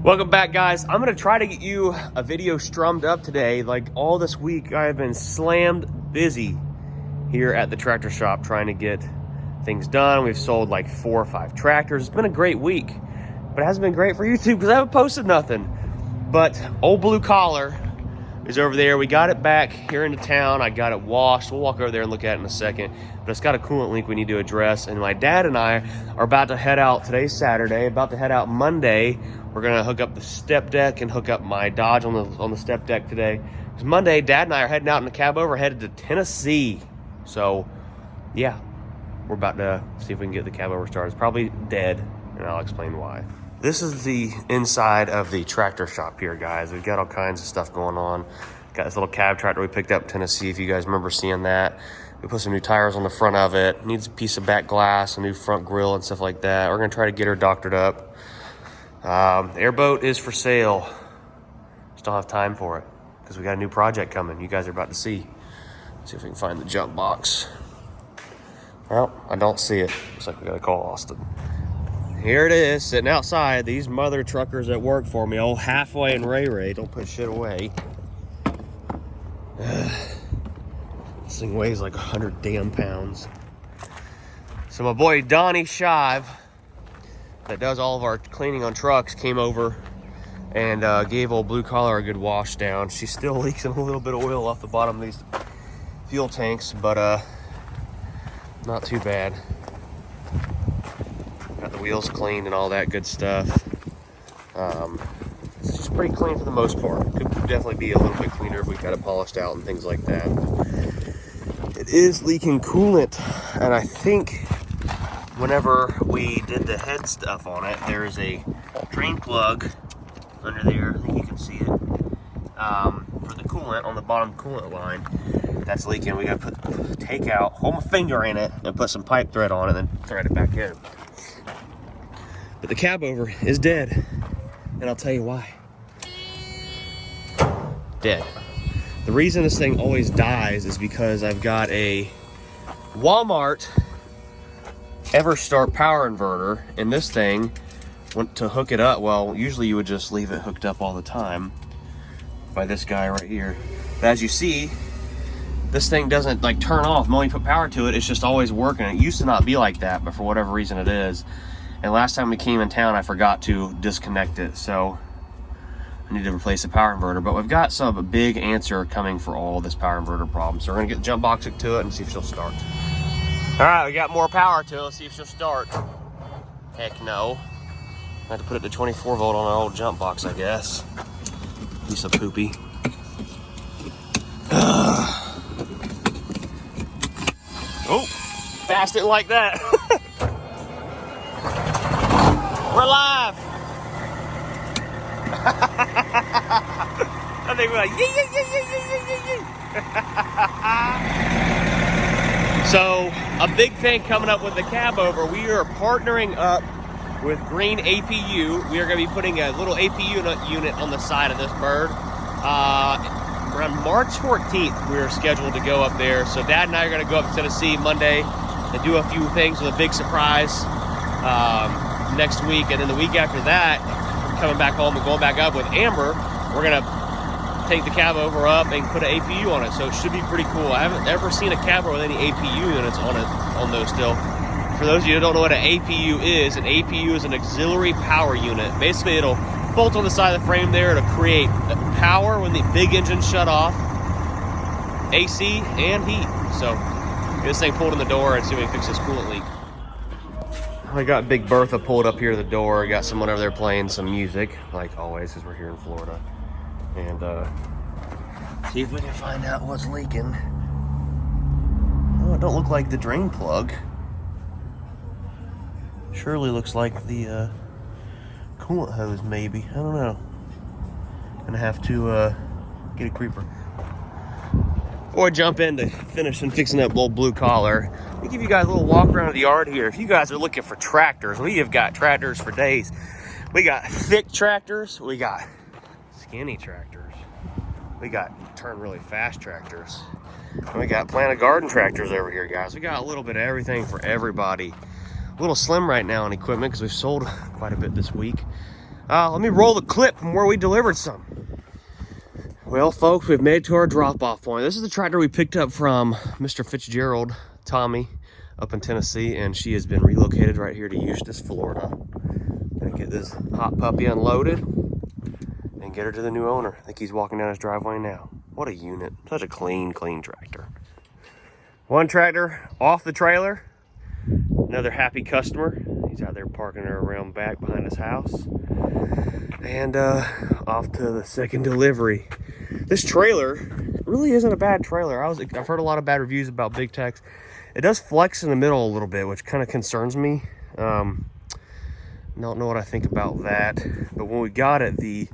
Welcome back, guys. I'm gonna try to get you a video strummed up today. Like all this week, I've been slammed busy here at the tractor shop trying to get things done. We've sold like 4 or 5 tractors. It's been a great week, but it hasn't been great for YouTube because I haven't posted nothing. But old blue collar is over there. We got it back here into town. I got it washed. We'll walk over there and look at it in a second. But it's got a coolant leak we need to address. And my dad and I are about to head out. Today's Saturday, about to head out Monday. We're gonna hook up the step deck and hook up my Dodge on the step deck today. Because Monday, Dad and I are heading out in the Cabover, headed to Tennessee. So, yeah, we're about to see if we can get the Cabover started. It's probably dead, and I'll explain why. This is the inside of the tractor shop here, guys. We've got all kinds of stuff going on. Got this little cab tractor we picked up in Tennessee, if you guys remember seeing that. We put some new tires on the front of it. Needs a piece of back glass, a new front grille and stuff like that. We're gonna try to get her doctored up. The airboat is for sale. Still have time for it because we got a new project coming. You guys are about to see. Let's see if we can find the jump box. Well, I don't see it. Looks like we gotta call Austin. Here it is, sitting outside. These mother truckers that work for me, old Halfway and Ray don't put shit away. This thing weighs like 100 damn pounds. So my boy Donnie Shive, that does all of our cleaning on trucks, came over and gave old blue collar a good wash down. She's still leaking a little bit of oil off the bottom of these fuel tanks, but not too bad. Got the wheels cleaned and all that good stuff. It's just pretty clean for the most part. Could definitely be a little bit cleaner if we got it polished out and things like that. It is leaking coolant, and I think whenever we did the head stuff on it, there is a drain plug under there. I think you can see it. For the coolant on the bottom coolant line that's leaking. We gotta take out, hold my finger in it, and put some pipe thread on it, and then thread it back in. But the Cabover is dead, and I'll tell you why. Dead. The reason this thing always dies is because I've got a Walmart EverStart power inverter, and this thing went to hook it up. Well, usually you would just leave it hooked up all the time by this guy right here. But as you see, this thing doesn't like turn off. When you put power to it, it's just always working. It used to not be like that, but for whatever reason it is. And last time we came in town, I forgot to disconnect it. So I need to replace the power inverter, but we've got a big answer coming for all this power inverter problem. So we're gonna get the jump box hooked to it and see if she'll start. All right, we got more power to it. Let's see if she'll start. Heck no. I have to put it to 24 volt on our old jump box, I guess. Piece of poopy. Oh, fast it like that. We're live. I think we're like, yeah. So, a big thing coming up with the Cabover, we are partnering up with Green APU. We are going to be putting a little APU unit on the side of this bird. Around March 14th, we're scheduled to go up there. So Dad and I are going to go up to Tennessee Monday and do a few things with a big surprise next week. And then the week after that, coming back home and going back up with Amber, we're going to take the Cabover up and put an APU on it. So it should be pretty cool. I haven't ever seen a Cabover with any APU units on those still. For those of you who don't know what an APU is an auxiliary power unit. Basically, it'll bolt on the side of the frame there to create power when the big engines shut off, AC and heat. So get this thing pulled in the door and see if we can fix this coolant leak. I got Big Bertha pulled up here to the door. Got someone over there playing some music, like always, because we're here in Florida. And see if we can find out what's leaking. Oh, it don't look like the drain plug. Surely looks like the coolant hose, maybe. I don't know. Gonna have to get a creeper. Or jump in to finish and fixing that old blue collar. Let me give you guys a little walk around the yard here. If you guys are looking for tractors, we have got tractors for days. We got thick tractors, we got skinny tractors, we got turn really fast tractors, and we got plant a garden tractors over here, guys. We got a little bit of everything for everybody. A little slim right now on equipment because we've sold quite a bit this week. Let me roll the clip from where we delivered some. Well, folks, we've made it to our drop-off point. This is the tractor we picked up from Mr. Fitzgerald, Tommy, up in Tennessee, and she has been relocated right here to Eustis, Florida. Gonna get this hot puppy unloaded and get her to the new owner. I think he's walking down his driveway now. What a unit. Such a clean tractor. One tractor off the trailer. Another happy customer. He's out there parking her around back behind his house. And off to the second delivery. This trailer really isn't a bad trailer. I've heard a lot of bad reviews about Big Tex. It does flex in the middle a little bit, which kind of concerns me. Don't know what I think about that. But when we got it, the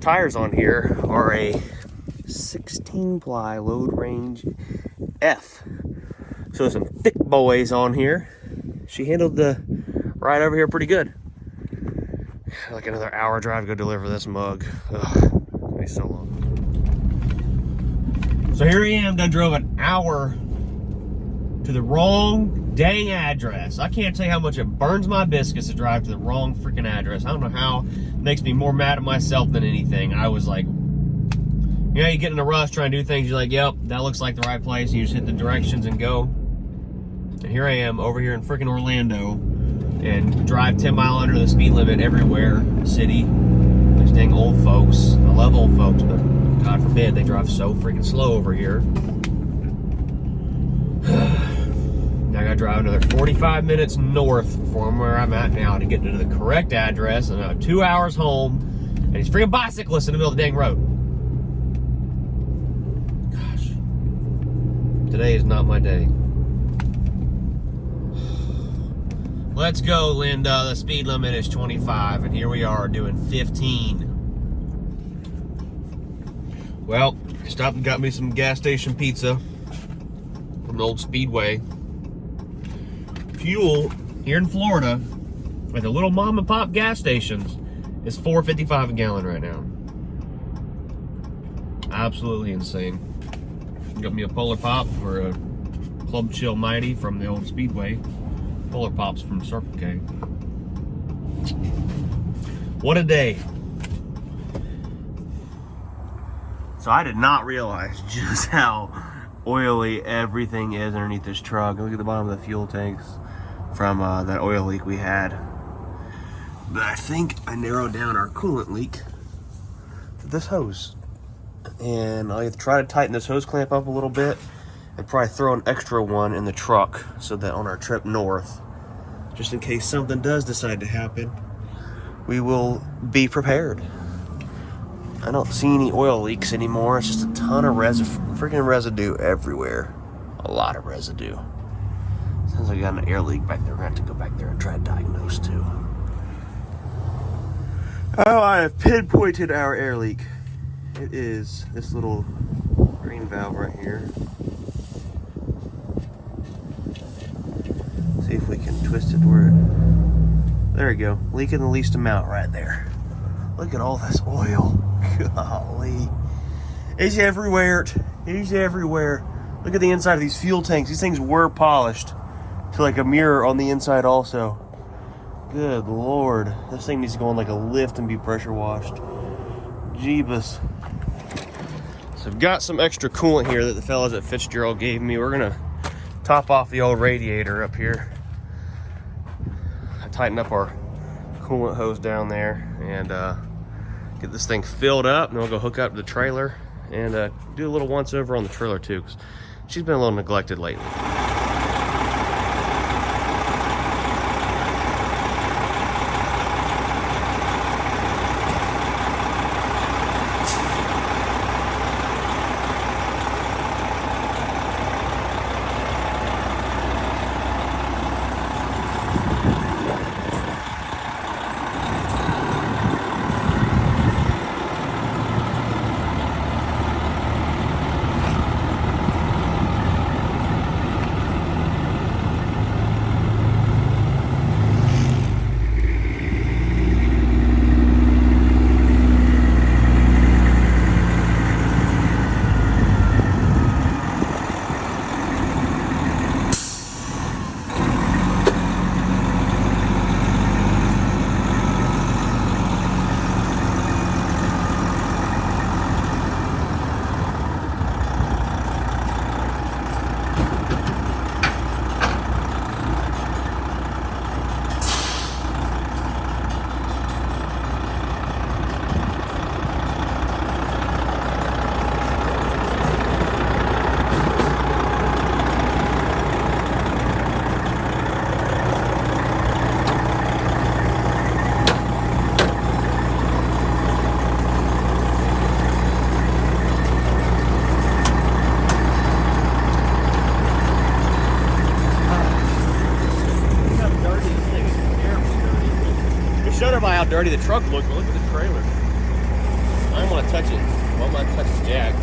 tires on here are a 16-ply load range F. So some thick boys on here. She handled the ride over here pretty good. Like another hour drive to go deliver this mug. Ugh, it's gonna be so long. So here I am, done drove an hour to the wrong dang address. I can't tell you how much it burns my biscuits to drive to the wrong freaking address. I don't know how. It makes me more mad at myself than anything. I was like, you know, you get in a rush trying to do things, you're like, yep, that looks like the right place, and you just hit the directions and go. And here I am over here in freaking Orlando and drive 10 mile under the speed limit everywhere in the city. These dang old folks. I love old folks, but God forbid they drive so freaking slow over here. Now I gotta drive another 45 minutes north from where I'm at now to get to the correct address, and I'm 2 hours home, and he's freaking bicyclists in the middle of the dang road. Gosh. Today is not my day. Let's go, Linda. The speed limit is 25, and here we are doing 15. Well, stopped and got me some gas station pizza from the old Speedway. Fuel here in Florida at the little mom and pop gas stations is $4.55 a gallon right now. Absolutely insane. Got me a Polar Pop or a Club Chill Mighty from the old Speedway. Polar Pops from Circle K. What a day. So I did not realize just how oily everything is underneath this truck. Look at the bottom of the fuel tanks from that oil leak we had. But I think I narrowed down our coolant leak to this hose. And I have to try to tighten this hose clamp up a little bit and probably throw an extra one in the truck so that on our trip north, just in case something does decide to happen, we will be prepared. I don't see any oil leaks anymore. It's just a ton of freaking residue everywhere. A lot of residue. Sounds like I got an air leak back there. We're gonna have to go back there and try to diagnose too. Oh, I have pinpointed our air leak. It is this little green valve right here. See if we can twist it where it... There we go. Leaking the least amount right there. Look at all this oil. Golly. It's everywhere. It's everywhere. Look at the inside of these fuel tanks. These things were polished to like a mirror on the inside also. Good Lord. This thing needs to go on like a lift and be pressure washed. Jeebus. So I've got some extra coolant here that the fellas at Fitzgerald gave me. We're gonna top off the old radiator up here. I tightened up our coolant hose down there and get this thing filled up, and then we'll go hook up to the trailer and do a little once over on the trailer too, because she's been a little neglected lately. dirty the truck looks, but look at the trailer. I don't want to touch it. I don't want to touch the jack.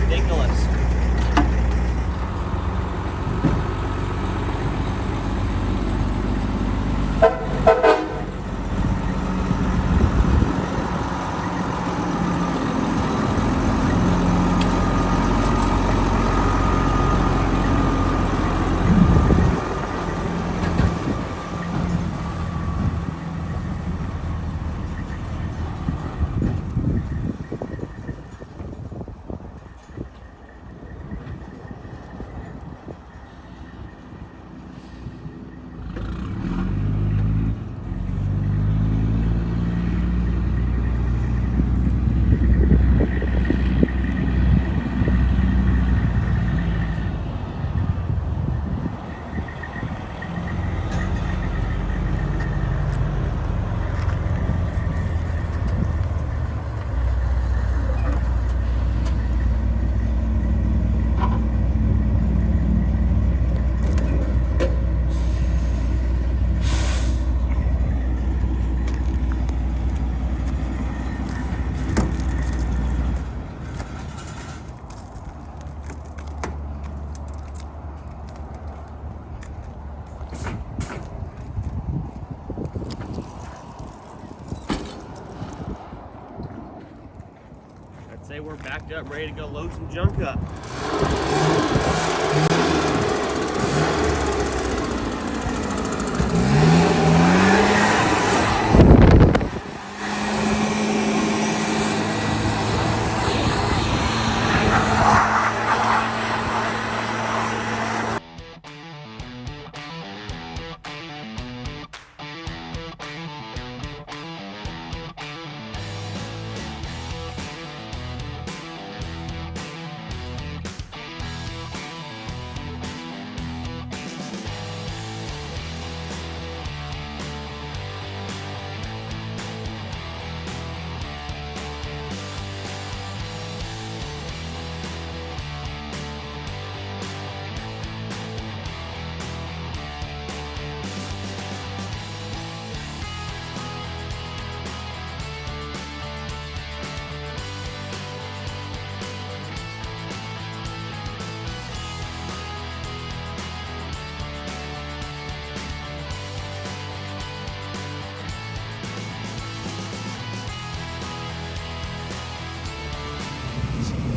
Ridiculous. Say we're backed up, ready to go load some junk up.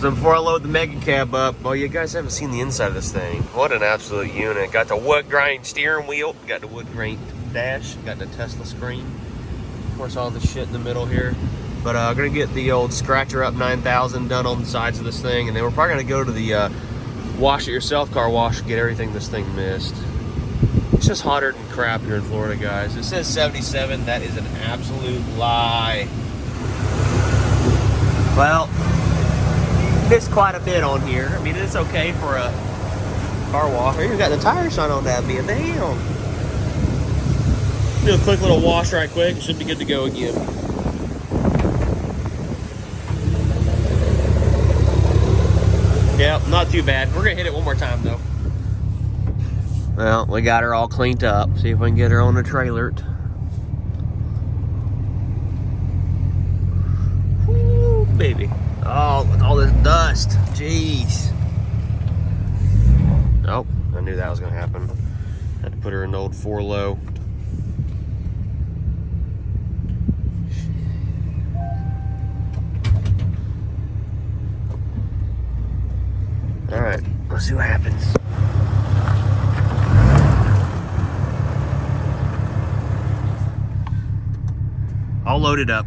So before I load the Mega Cab up, well, you guys haven't seen the inside of this thing. What an absolute unit. Got the wood grain steering wheel, got the wood grain dash, got the Tesla screen. Of course, all the shit in the middle here. But I'm gonna get the old Scratcher Up 9000 done on the sides of this thing, and then we're probably gonna go to the wash it yourself car wash and get everything this thing missed. It's just hotter than crap here in Florida, guys. It says 77, that is an absolute lie. Well, missed quite a bit on here. I mean, it's okay for a car wash. I even got the tire shine on that being. Damn. Do a quick little wash right quick. It should be good to go again. Yep, not too bad. We're gonna hit it one more time though. Well, we got her all cleaned up. See if we can get her on the trailer. Woo, baby. Oh, with all this dust. Jeez. Oh, I knew that was gonna happen. Had to put her in the old 4 low. All right, let's see what happens. All loaded up.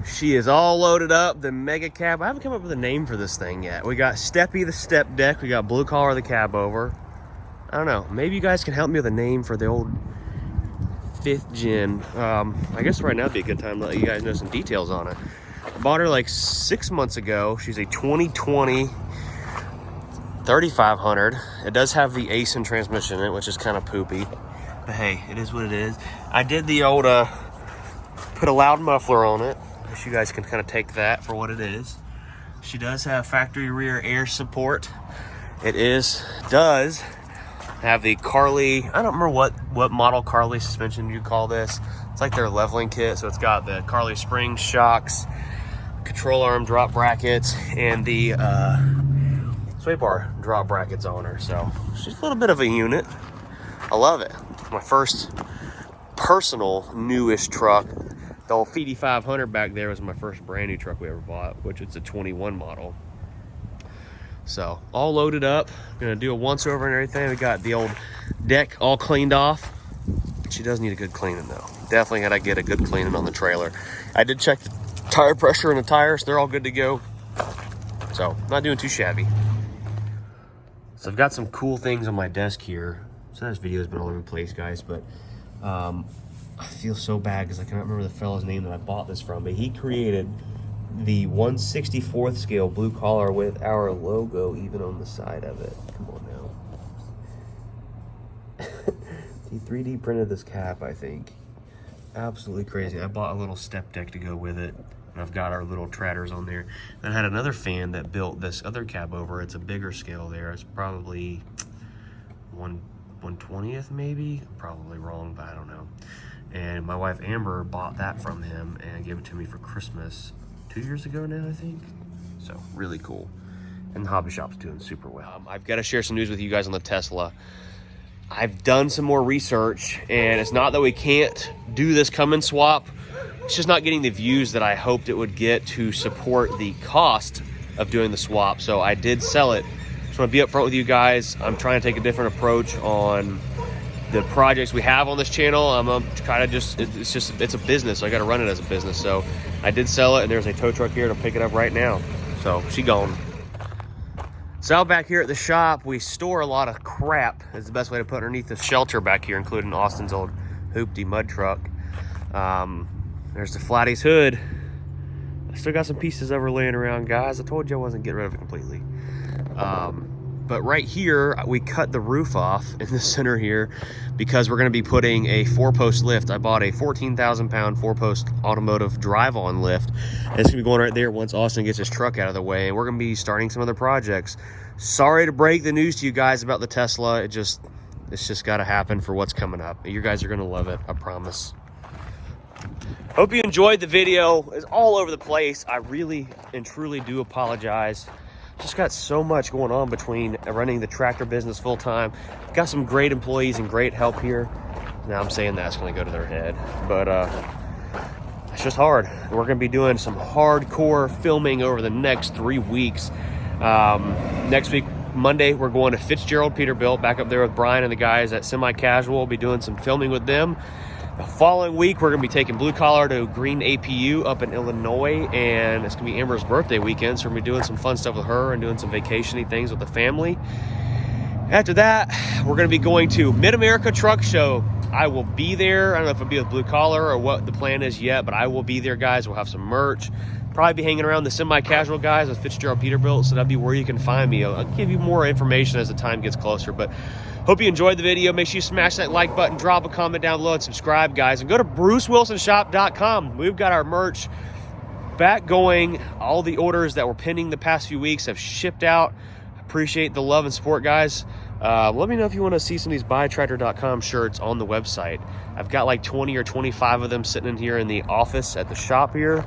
She is all loaded up. The Mega Cab. I haven't come up with a name for this thing yet. We got Steppy the Step Deck. We got Blue Collar the Cabover. I don't know. Maybe you guys can help me with a name for the old 5th gen. I guess right now would be a good time to let you guys know some details on it. I bought her like 6 months ago. She's a 2020 3500. It does have the ACEN transmission in it, which is kind of poopy. But hey, it is what it is. I did the old, put a loud muffler on it. I guess you guys can kind of take that for what it is. She does have factory rear air support. It does have the Carly, I don't remember what model Carly suspension you call this. It's like their leveling kit. So it's got the Carly spring shocks, control arm drop brackets, and the sway bar drop brackets on her. So it's just a little bit of a unit. I love it. My first personal newish truck. The old Feedy 500 back there was my first brand new truck we ever bought, which it's a 21 model. So all loaded up. Gonna do a once over and everything. We got the old deck all cleaned off. She does need a good cleaning though. Definitely gotta get a good cleaning on the trailer. I did check the tire pressure in the tires. They're all good to go. So not doing too shabby. So I've got some cool things on my desk here. So this video's been all over the place, guys, but I feel so bad because I cannot remember the fellow's name that I bought this from, but he created the 1/64th scale blue collar with our logo even on the side of it. Come on now. He 3D printed this cap, I think. Absolutely crazy. I bought a little step deck to go with it, and I've got our little tratters on there. And I had another fan that built this other Cabover. It's a bigger scale there. It's probably 1/20th maybe. I'm probably wrong, but I don't know. And my wife Amber bought that from him and gave it to me for Christmas 2 years ago now, I think. So really cool. And the hobby shop's doing super well. I've got to share some news with you guys on the Tesla. I've done some more research, and it's not that we can't do this come and swap. It's just not getting the views that I hoped it would get to support the cost of doing the swap. So I did sell it. Just want to be upfront with you guys. I'm trying to take a different approach on the projects we have on this channel. I'm kind of just, it's a business. So I got to run it as a business. So I did sell it, and there's a tow truck here to pick it up right now. So she gone. So out back here at the shop, we store a lot of crap, is the best way to put it, underneath the shelter back here, including Austin's old hoopty mud truck. There's the Flatties hood. I still got some pieces of her laying around, guys. I told you I wasn't getting rid of it completely. But right here, we cut the roof off in the center here because we're going to be putting a 4-post lift. I bought a 14,000-pound 4-post automotive drive-on lift. And it's going to be going right there once Austin gets his truck out of the way. And we're going to be starting some other projects. Sorry to break the news to you guys about the Tesla. It's just got to happen for what's coming up. You guys are going to love it, I promise. Hope you enjoyed the video. It's all over the place. I really and truly do apologize. Just got so much going on between running the tractor business full time. Got some great employees and great help here. Now I'm saying that's going to go to their head, but it's just hard. We're going to be doing some hardcore filming over the next 3 weeks. Next week, Monday, we're going to Fitzgerald Peterbilt, back up there with Brian and the guys at Semi Casual. We'll be doing some filming with them. The following week, we're going to be taking Blue Collar to Green APU up in Illinois, and it's going to be Amber's birthday weekend, so we're going to be doing some fun stuff with her and doing some vacation-y things with the family. After that, we're going to be going to Mid-America Truck Show. I will be there. I don't know if I'll be with Blue Collar or what the plan is yet, but I will be there, guys. We'll have some merch. Probably be hanging around the Semi-Casual guys with Fitzgerald Peterbilt, so that'll be where you can find me. I'll give you more information as the time gets closer, but hope you enjoyed the video. Make sure you smash that like button, drop a comment down below, and subscribe, guys. And go to brucewilsonshop.com. We've got our merch back going. All the orders that were pending the past few weeks have shipped out. Appreciate the love and support, guys. Let me know if you want to see some of these buytractor.com shirts on the website. I've got like 20 or 25 of them sitting in here in the office at the shop here.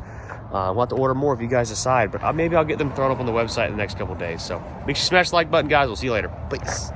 I'll have to order more if you guys decide, but maybe I'll get them thrown up on the website in the next couple days. So make sure you smash the like button, guys. We'll see you later. Peace.